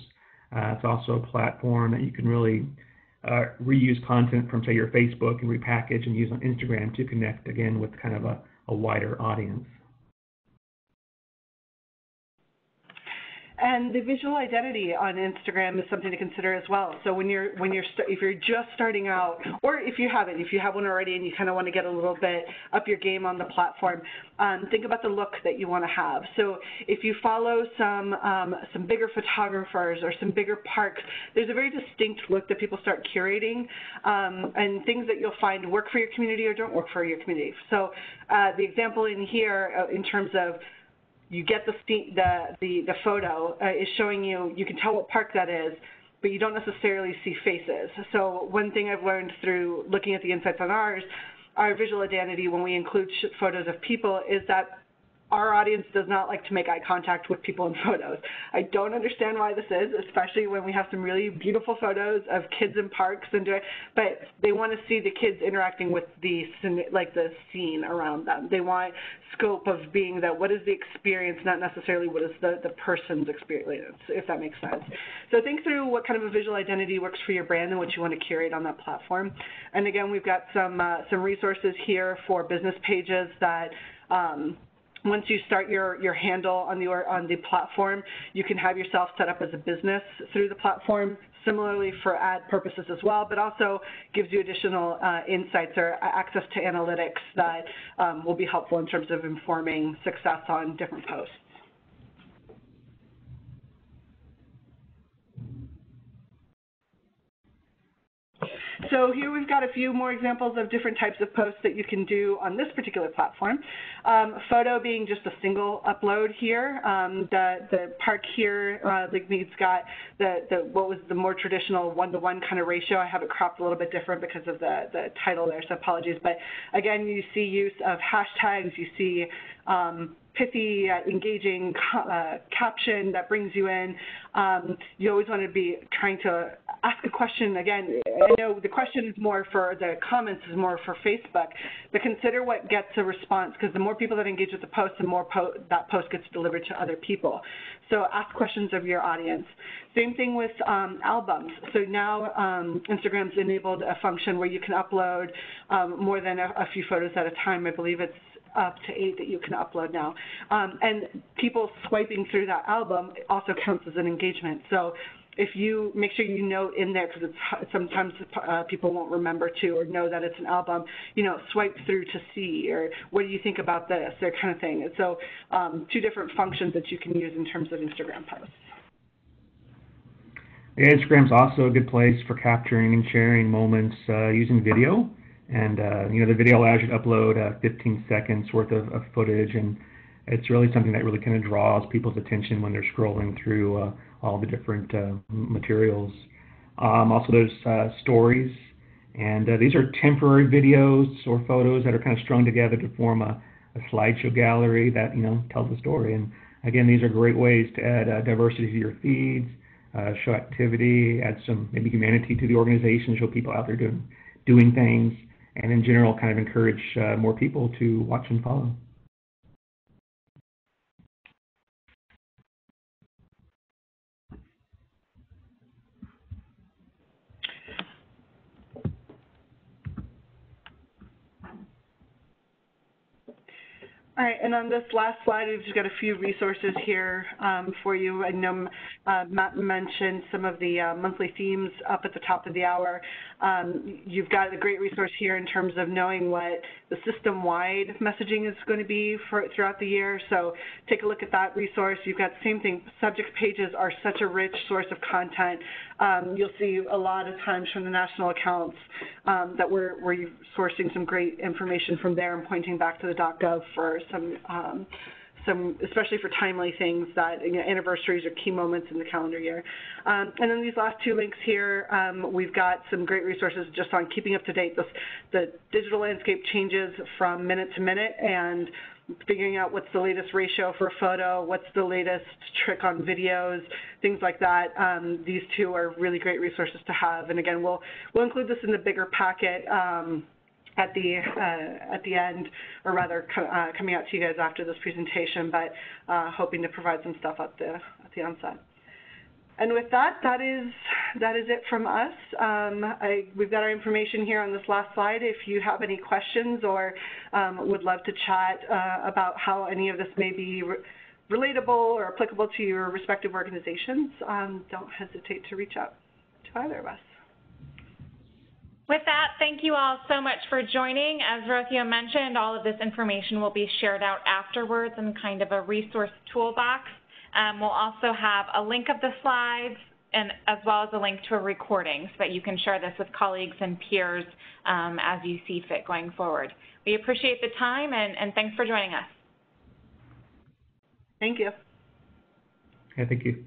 It's also a platform that you can really reuse content from, say, your Facebook and repackage and use on Instagram to connect, again, with kind of a wider audience. And the visual identity on Instagram is something to consider as well. So if you're just starting out, or if you have one already and you kind of want to get a little bit up your game on the platform, think about the look that you want to have. So if you follow some bigger photographers or some bigger parks, there's a very distinct look that people start curating, and things that you'll find work for your community or don't work for your community. So the example in here, in terms of you get the photo is showing you can tell what park that is, but you don't necessarily see faces. So one thing I've learned through looking at the insights on our visual identity when we include photos of people is that our audience does not like to make eye contact with people in photos. I don't understand why this is, especially when we have some really beautiful photos of kids in parks but they want to see the kids interacting with the scene around them. They want scope of being that what is the experience, not necessarily what is the person's experience, if that makes sense. So think through what kind of a visual identity works for your brand and what you want to curate on that platform. And again, we've got some resources here for business pages that once you start your handle on the platform, you can have yourself set up as a business through the platform. Similarly for ad purposes as well, but also gives you additional insights or access to analytics that will be helpful in terms of informing success on different posts. So here we've got a few more examples of different types of posts that you can do on this particular platform. Photo being just a single upload here. The park here, Ligmead's got what was the more traditional one-to-one kind of ratio. I have it cropped a little bit different because of the title there, so apologies. But again, you see use of hashtags, you see pithy, engaging caption that brings you in. You always want to be trying to ask a question. Again, I know the question is more for the comments is more for Facebook, but consider what gets a response, because the more people that engage with the post, the more that post gets delivered to other people. So ask questions of your audience. Same thing with albums. So now Instagram's enabled a function where you can upload more than a few photos at a time. I believe it's up to 8 that you can upload now. And people swiping through that album also counts as an engagement. So if you make sure you note in there, because sometimes people won't remember to or know that it's an album, swipe through to see, or what do you think about this, that kind of thing. And so 2 different functions that you can use in terms of Instagram posts. Yeah, Instagram's also a good place for capturing and sharing moments using video. And, the video allows you to upload 15 seconds worth of footage, and it's really something that really kind of draws people's attention when they're scrolling through all the different materials. Also, there's stories, and these are temporary videos or photos that are kind of strung together to form a slideshow gallery that, tells a story. And, again, these are great ways to add diversity to your feeds, show activity, add some maybe humanity to the organization, show people out there doing things, and in general kind of encourage more people to watch and follow. All right, and on this last slide, we've just got a few resources here for you. I know Matt mentioned some of the monthly themes up at the top of the hour. You've got a great resource here in terms of knowing what the system-wide messaging is going to be throughout the year. So take a look at that resource. You've got the same thing. Subject pages are such a rich source of content. You'll see a lot of times from the national accounts that we're sourcing some great information from there and pointing back to the .gov for some, especially for timely things that, anniversaries or key moments in the calendar year. And then these last 2 links here, we've got some great resources just on keeping up to date. The digital landscape changes from minute to minute, and figuring out what's the latest ratio for a photo, what's the latest trick on videos, things like that. These 2 are really great resources to have. And again, we'll include this in the bigger packet at the end, or rather coming out to you guys after this presentation, but hoping to provide some stuff at the onset. And with that is it from us. We've got our information here on this last slide. If you have any questions or would love to chat about how any of this may be relatable or applicable to your respective organizations, don't hesitate to reach out to either of us. With that, thank you all so much for joining. As Rocio mentioned, all of this information will be shared out afterwards in kind of a resource toolbox. We'll also have a link of the slides and as well as a link to a recording so that you can share this with colleagues and peers as you see fit going forward. We appreciate the time and thanks for joining us. Thank you. Yeah, thank you.